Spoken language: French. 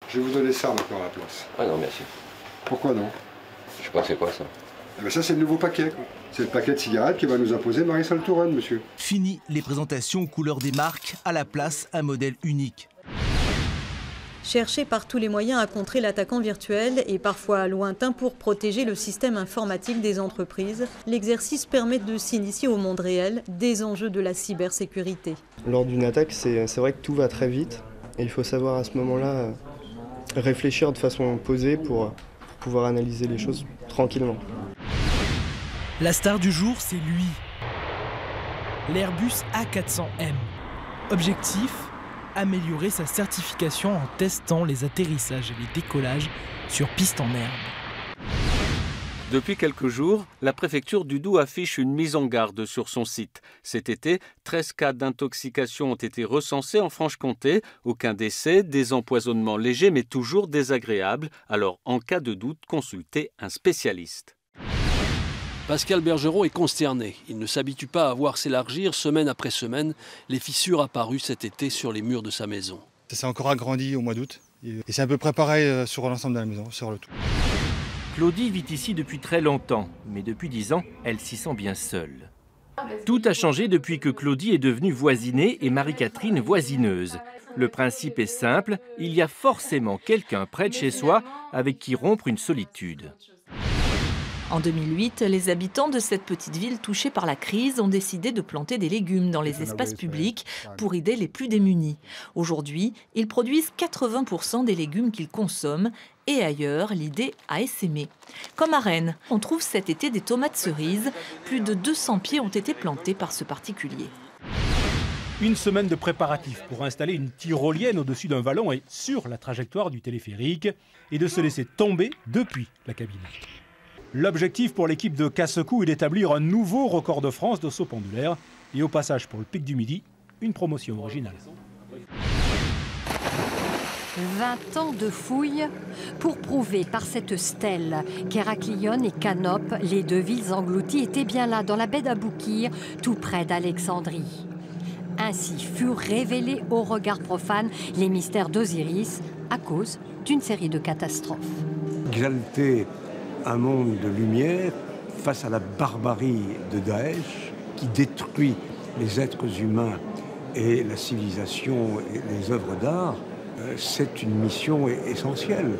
Je vais vous donner ça maintenant à la place. Ah non, merci. Pourquoi non? Je sais pas c'est quoi ça. Eh ben ça c'est le nouveau paquet. C'est le paquet de cigarettes que va nous imposer Marisol Touraine, monsieur. Fini les présentations aux couleurs des marques, à la place un modèle unique. Chercher par tous les moyens à contrer l'attaquant virtuel et parfois lointain pour protéger le système informatique des entreprises, l'exercice permet de s'initier au monde réel des enjeux de la cybersécurité. Lors d'une attaque, c'est vrai que tout va très vite et il faut savoir à ce moment-là réfléchir de façon posée pour pouvoir analyser les choses tranquillement. La star du jour, c'est lui. L'Airbus A400M. Objectif, améliorer sa certification en testant les atterrissages et les décollages sur piste en herbe. Depuis quelques jours, la préfecture du Doubs affiche une mise en garde sur son site. Cet été, 13 cas d'intoxication ont été recensés en Franche-Comté. Aucun décès, des empoisonnements légers mais toujours désagréables. Alors, en cas de doute, consultez un spécialiste. Pascal Bergeron est consterné. Il ne s'habitue pas à voir s'élargir semaine après semaine les fissures apparues cet été sur les murs de sa maison. Ça s'est encore agrandi au mois d'août. Et c'est à peu près pareil sur l'ensemble de la maison, sur le tout. Claudie vit ici depuis très longtemps, mais depuis 10 ans, elle s'y sent bien seule. Tout a changé depuis que Claudie est devenue voisinée et Marie-Catherine voisineuse. Le principe est simple, il y a forcément quelqu'un près de chez soi avec qui rompre une solitude. En 2008, les habitants de cette petite ville touchée par la crise ont décidé de planter des légumes dans les espaces publics pour aider les plus démunis. Aujourd'hui, ils produisent 80% des légumes qu'ils consomment et ailleurs, l'idée a essaimé. Comme à Rennes, on trouve cet été des tomates cerises. Plus de 200 pieds ont été plantés par ce particulier. Une semaine de préparatifs pour installer une tyrolienne au-dessus d'un vallon et sur la trajectoire du téléphérique et de se laisser tomber depuis la cabine. L'objectif pour l'équipe de Casse-Cou est d'établir un nouveau record de France de saut pendulaire et au passage pour le Pic du Midi, une promotion originale. 20 ans de fouilles pour prouver par cette stèle qu'Héraclion et Canope, les deux villes englouties, étaient bien là dans la baie d'Aboukir, tout près d'Alexandrie. Ainsi furent révélés au regard profane les mystères d'Osiris à cause d'une série de catastrophes. Exalter un monde de lumière face à la barbarie de Daesh qui détruit les êtres humains et la civilisation et les œuvres d'art, c'est une mission essentielle.